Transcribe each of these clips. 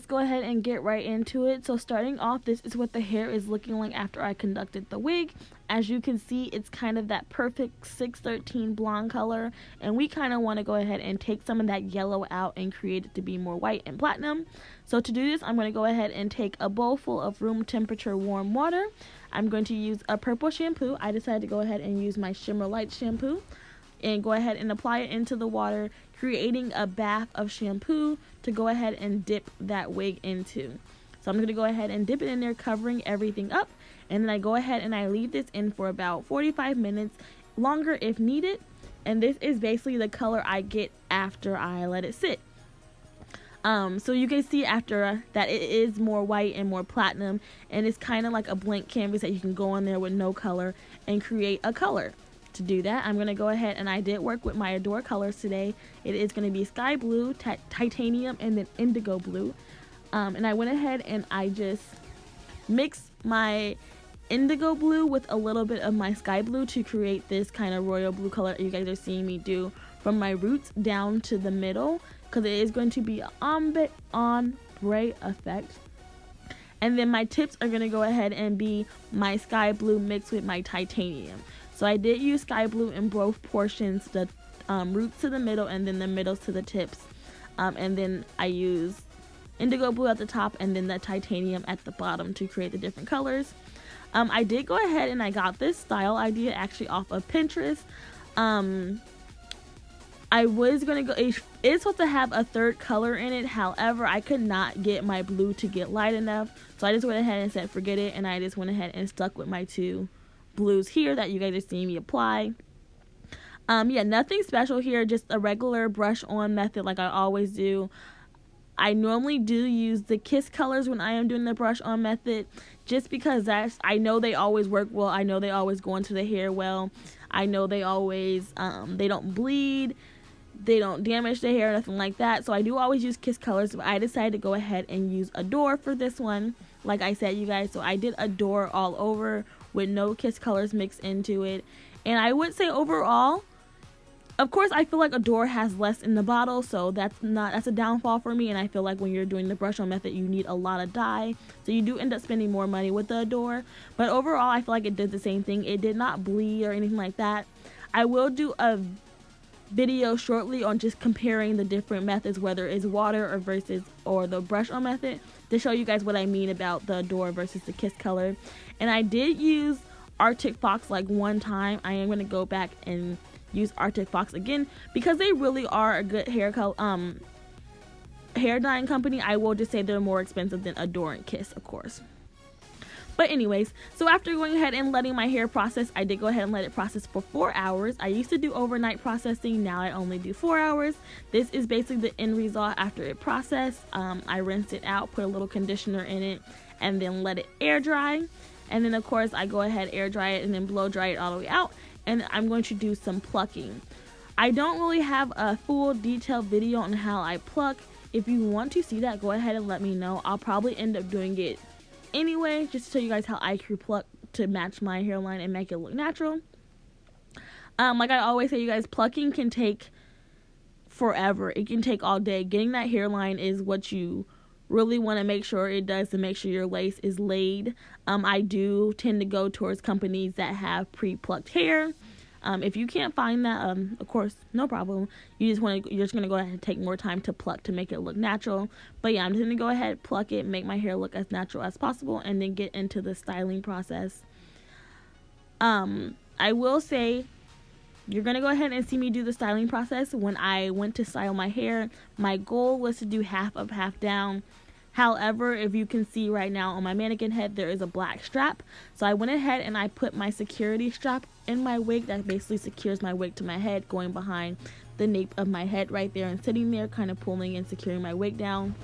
let's go ahead and get right into it. So starting off, this is what the hair is looking like after I conducted the wig. As you can see, it's kind of that perfect 613 blonde color, and we kind of want to go ahead and take some of that yellow out and create it to be more white and platinum. So to do this, I'm going to go ahead and take a bowl full of room temperature warm water. I'm going to use a purple shampoo. I decided to go ahead and use my Shimmer Light shampoo and go ahead and apply it into the water, creating a bath of shampoo to go ahead and dip that wig into. So I'm going to go ahead and dip it in there, covering everything up, and then I go ahead and I leave this in for about 45 minutes, longer if needed, and this is basically the color I get after I let it sit. So you can see after that it is more white and more platinum, and it's kind of like a blank canvas that you can go in there with no color and create a color. To do that, I'm going to go ahead, and I did work with my Adore colors today. It is going to be sky blue, titanium, and then indigo blue. And I went ahead and I just mixed my indigo blue with a little bit of my sky blue to create this kind of royal blue color you guys are seeing me do from my roots down to the middle, because it is going to be an ombre effect. And then my tips are going to go ahead and be my sky blue mixed with my titanium. So I did use sky blue in both portions, the roots to the middle and then the middles to the tips. And then I used indigo blue at the top and then the titanium at the bottom to create the different colors. I did go ahead and I got this style idea actually off of Pinterest. I was going to go, it's supposed to have a third color in it. However, I could not get my blue to get light enough. So I just went ahead and said forget it, and I just went ahead and stuck with my two blues here that you guys are seeing me apply. Yeah, nothing special here, just a regular brush on method like I always do. I normally do use the Kiss colors when I am doing the brush on method, just because I know they always work well. I know they always go into the hair well. I know they always they don't bleed, they don't damage the hair, nothing like that. So I do always use Kiss colors, but I decided to go ahead and use Adore for this one, like I said, you guys. So I did Adore all over with no Kiss colors mixed into it. And I would say overall, of course, I feel like Adore has less in the bottle, so that's a downfall for me. And I feel like when you're doing the brush on method, you need a lot of dye, so you do end up spending more money with the Adore. But overall, I feel like it did the same thing. It did not bleed or anything like that. I will do a video shortly on just comparing the different methods, whether it's water or the brush on method, to show you guys what I mean about the Adore versus the Kiss color. And I did use Arctic Fox like one time. I am going to go back and use Arctic Fox again because they really are a good hair dyeing company. I will just say they're more expensive than Adore and Kiss, of course. But anyways, so after going ahead and letting my hair process, I did go ahead and let it process for 4 hours. I used to do overnight processing. Now I only do 4 hours. This is basically the end result after it processed. I rinsed it out, put a little conditioner in it, and then let it air dry. And then of course I go ahead, air dry it, and then blow dry it all the way out. And I'm going to do some plucking. I don't really have a full detailed video on how I pluck. If you want to see that, go ahead and let me know. I'll probably end up doing it anyway, just to show you guys how I can pluck to match my hairline and make it look natural. Like I always say, you guys, plucking can take forever. It can take all day. Getting that hairline is what you really want to make sure it does to make sure your lace is laid. I do tend to go towards companies that have pre-plucked hair. If you can't find that, of course, no problem. You're just gonna go ahead and take more time to pluck to make it look natural. But yeah, I'm just gonna go ahead, pluck it, make my hair look as natural as possible, and then get into the styling process. I will say, you're gonna go ahead and see me do the styling process. When I went to style my hair, my goal was to do half up, half down. However, if you can see right now on my mannequin head, there is a black strap. So I went ahead and I put my security strap in my wig that basically secures my wig to my head, going behind the nape of my head right there and sitting there, kind of pulling and securing my wig down.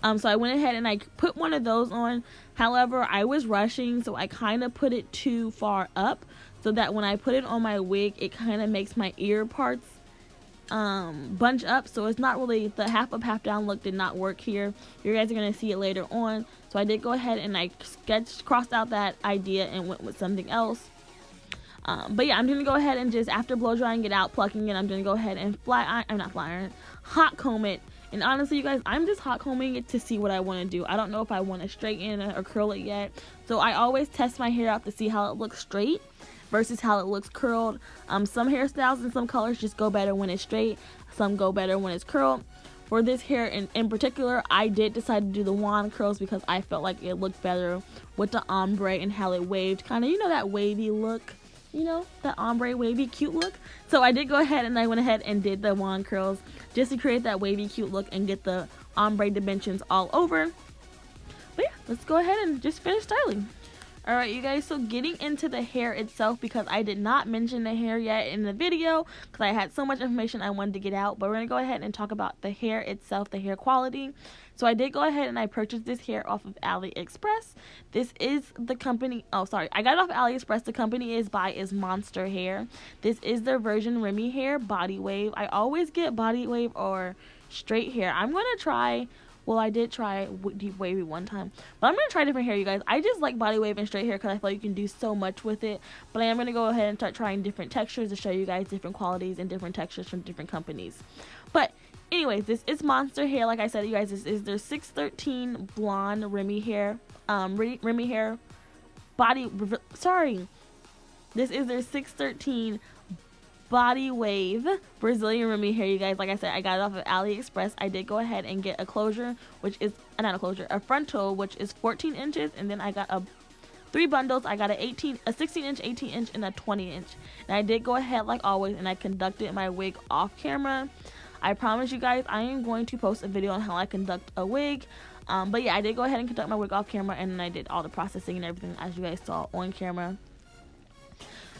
So I went ahead and I put one of those on. However, I was rushing, so I kind of put it too far up so that when I put it on my wig, it kind of makes my ear parts bunch up. So it's not really, the half up, half down look did not work here. You guys are going to see it later on. So I did go ahead and I crossed out that idea and went with something else. But yeah, I'm going to go ahead and just, after blow drying it out, plucking it, I'm going to go ahead and hot comb it And honestly, you guys, I'm just hot combing it to see what I want to do. I don't know if I want to straighten it or curl it yet. So I always test my hair out to see how it looks straight versus how it looks curled. Some hairstyles and some colors just go better when it's straight. Some go better when it's curled. For this hair in particular, I did decide to do the wand curls because I felt like it looked better with the ombre and how it waved. Kind of, you know, that wavy look. You know, that ombre wavy cute look. So I did go ahead and I went ahead and did the wand curls just to create that wavy cute look and get the ombre dimensions all over. But yeah, let's go ahead and just finish styling. Alright, you guys, so getting into the hair itself, because I did not mention the hair yet in the video because I had so much information I wanted to get out, but we're going to go ahead and talk about the hair itself, the hair quality. So I did go ahead and I purchased this hair off of AliExpress. This is the company, I got it off AliExpress. The company is Monstar hair. This is their version Remy hair body wave. I always get body wave or straight hair. I'm going to try... Well, I did try deep wavy one time, but I'm going to try different hair, you guys. I just like body wave and straight hair because I feel like you can do so much with it, but I am going to go ahead and start trying different textures to show you guys different qualities and different textures from different companies. This is Monstar hair. Like I said, you guys, this is their 613 blonde Remy hair, Remy hair this is their 613 body wave Brazilian Remy hair, you guys. Like I said, I got it off of AliExpress. I did go ahead and get a closure, which is a frontal, which is 14 inches, and then I got 3 bundles. I got a 16 inch, 18 inch, and a 20 inch. And I did go ahead, like always, and I conducted my wig off camera. I promise you guys, I am going to post a video on how I conduct a wig. But yeah, I did go ahead and conduct my wig off camera, and then I did all the processing and everything as you guys saw on camera.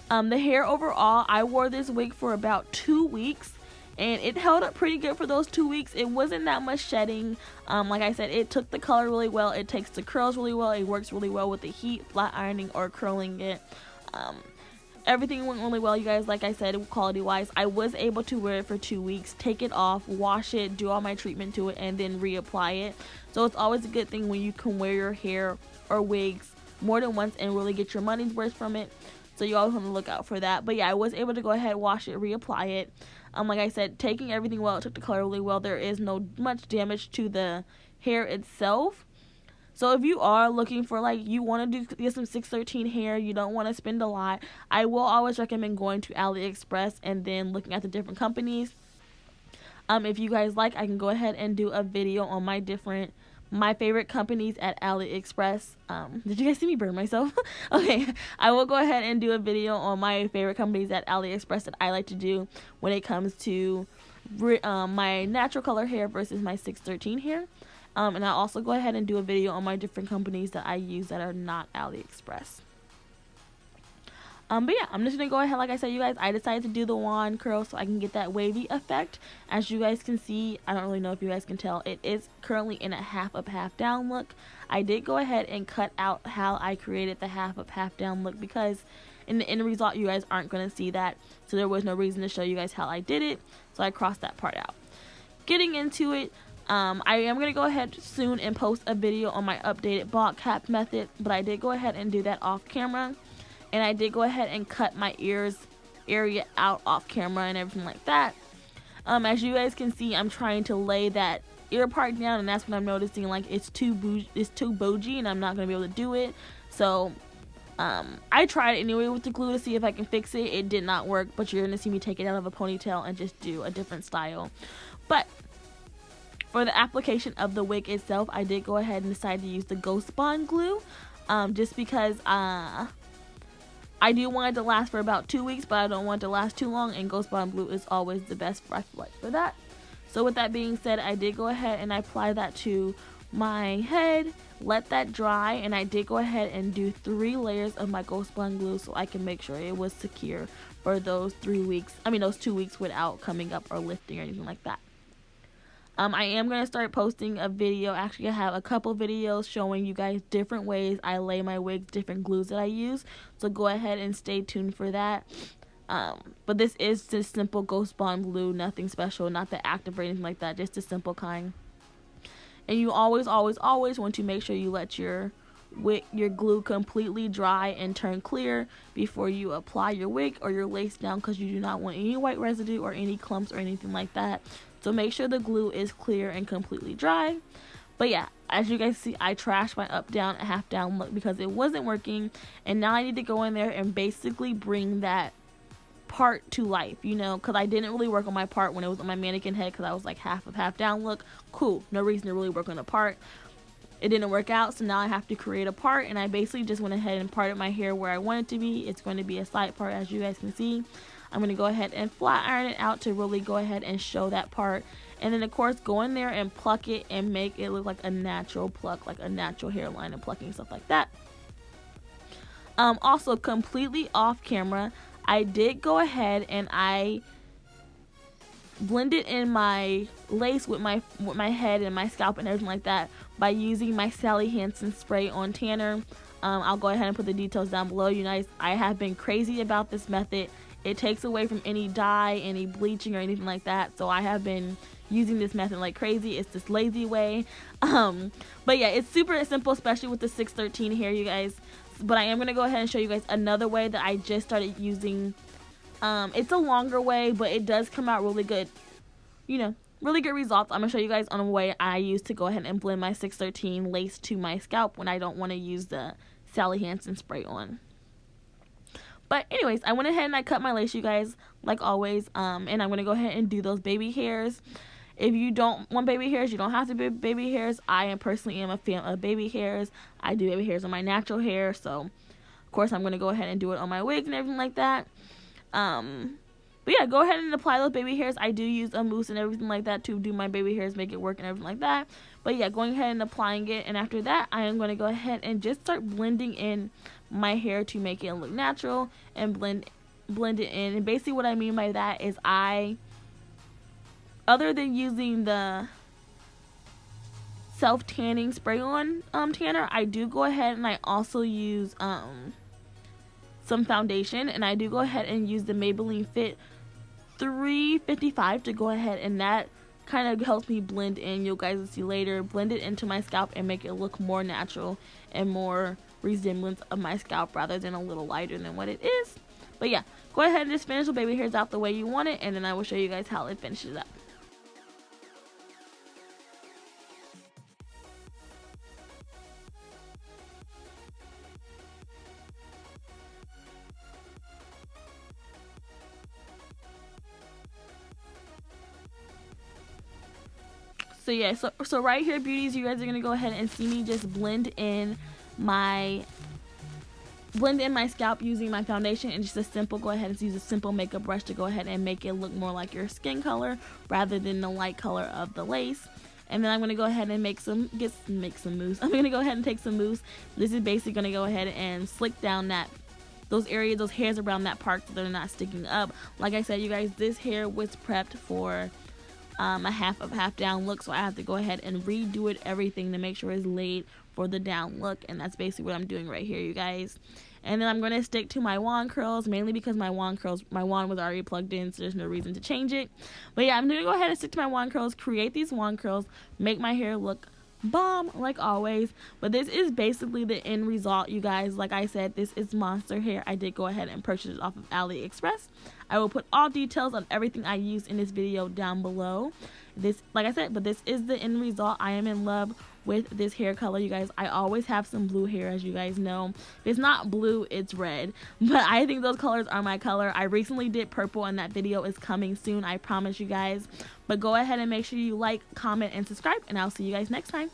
The hair overall, I wore this wig for about 2 weeks, and it held up pretty good for those 2 weeks. It wasn't that much shedding. Like I said, it took the color really well. It takes the curls really well. It works really well with the heat, flat ironing, or curling it. Everything went really well, you guys. Like I said, quality wise, I was able to wear it for 2 weeks, take it off, wash it, do all my treatment to it, and then reapply it. So it's always a good thing when you can wear your hair or wigs more than once and really get your money's worth from it. So you always want to look out for that. But yeah, I was able to go ahead, wash it, reapply it. Like I said, taking everything well, it took the color really well. There is no much damage to the hair itself. So if you are looking for, like, you want to get some 613 hair, you don't want to spend a lot, I will always recommend going to AliExpress and then looking at the different companies. If you guys like, I can go ahead and do a video on my favorite companies at AliExpress. Did you guys see me burn myself? Okay, I will go ahead and do a video on my favorite companies at AliExpress that I like to do when it comes to my natural color hair versus my 613 hair. And I'll also go ahead and do a video on my different companies that I use that are not AliExpress. But yeah, I'm just going to go ahead, like I said, you guys, I decided to do the wand curl so I can get that wavy effect. As you guys can see, I don't really know if you guys can tell, it is currently in a half up, half down look. I did go ahead and cut out how I created the half up, half down look because in the end result, you guys aren't going to see that. So there was no reason to show you guys how I did it. So I crossed that part out. Getting into it, I am going to go ahead soon and post a video on my updated ball cap method. But I did go ahead and do that off camera. And I did go ahead and cut my ears area out off camera and everything like that. As you guys can see, I'm trying to lay that ear part down, and that's when I'm noticing like it's too bougie, and I'm not gonna be able to do it. So I tried it anyway with the glue to see if I can fix it. It did not work, but you're gonna see me take it out of a ponytail and just do a different style. But for the application of the wig itself, I did go ahead and decide to use the Ghost Bond glue, just because I do want it to last for about 2 weeks, but I don't want it to last too long, and Ghost Bond glue is always the best for that. So with that being said, I did go ahead and I apply that to my head, let that dry, and I did go ahead and do 3 layers of my Ghost Bond glue so I can make sure it was secure for those 2 weeks without coming up or lifting or anything like that. I am going to start posting a video. Actually, I have a couple videos showing you guys different ways I lay my wigs, different glues that I use. So go ahead and stay tuned for that. But this is just simple Ghost Bond glue, nothing special, not the active or anything like that, just a simple kind. And you always want to make sure you let your glue completely dry and turn clear before you apply your wig or your lace down, because you do not want any white residue or any clumps or anything like that. So make sure the glue is clear and completely dry. But yeah, as you guys see, I trashed my up down and half down look because it wasn't working, and now I need to go in there and basically bring that part to life, you know, because I didn't really work on my part when it was on my mannequin head because I was like half of half down look. Cool, no reason to really work on the part. It didn't work out, so now I have to create a part, and I basically just went ahead and parted my hair where I want it to be. It's going to be a side part, as you guys can see. I'm going to go ahead and flat iron it out to really go ahead and show that part, and then of course go in there and pluck it and make it look like a natural pluck, like a natural hairline and plucking, stuff like that. Also completely off camera, I did go ahead and I blended in my lace with my head and my scalp and everything like that by using my Hansen spray on tanner. I'll go ahead and put the details down below, you guys. I have been crazy about this method. It takes away from any dye, any bleaching or anything like that, so I have been using this method like crazy. It's this lazy way, but yeah, it's super simple, especially with the 613 hair, you guys. But I am going to go ahead and show you guys another way that I just started using. It's a longer way, but it does come out really good, you know, really good results. I'm going to show you guys on a way I use to go ahead and blend my 613 lace to my scalp when I don't want to use the Hansen spray on. But anyways, I went ahead and I cut my lace, you guys, like always, and I'm going to go ahead and do those baby hairs. If you don't want baby hairs, you don't have to be baby hairs. I personally am a fan of baby hairs. I do baby hairs on my natural hair, so of course I'm going to go ahead and do it on my wig and everything like that. But yeah, go ahead and apply those baby hairs. I do use a mousse and everything like that to do my baby hairs, make it work and everything like that. But yeah, going ahead and applying it, and after that I am going to go ahead and just start blending in my hair to make it look natural and blend it in. And basically what I mean by that is other than using the self tanning spray on tanner, I do go ahead and I also use some foundation, and I do go ahead and use the Maybelline Fit 355 to go ahead, and that kind of helps me blend in, you guys will see later, blend it into my scalp and make it look more natural and more resemblance of my scalp rather than a little lighter than what it is. But yeah, go ahead and just finish the baby hairs out the way you want it, and then I will show you guys how it finishes up. So yeah, so right here, beauties, you guys are gonna go ahead and see me just blend in my scalp using my foundation, and just a simple, go ahead and use a simple makeup brush to go ahead and make it look more like your skin color rather than the light color of the lace. And then I'm gonna go ahead and make some mousse. I'm gonna go ahead and take some mousse. This is basically gonna go ahead and slick down those hairs around that part so they're not sticking up. Like I said, you guys, this hair was prepped for a half down look, so I have to go ahead and redo everything to make sure it's laid for the down look, and that's basically what I'm doing right here, you guys. And then I'm going to stick to my wand curls, mainly because my wand was already plugged in, so there's no reason to change it. But yeah, I'm going to go ahead and stick to my wand curls, create these wand curls, make my hair look bomb like always. But this is basically the end result, you guys. Like I said, this is Monstar hair. I did go ahead and purchase it off of AliExpress. I will put all details on everything I use in this video down below. This, like I said, but this is the end result. I am in love with this hair color, you guys. I always have some blue hair, as you guys know. If it's not blue, it's red, but I think those colors are my color. I recently did purple, and that video is coming soon, I promise you guys. But go ahead and make sure you like, comment, and subscribe, and I'll see you guys next time.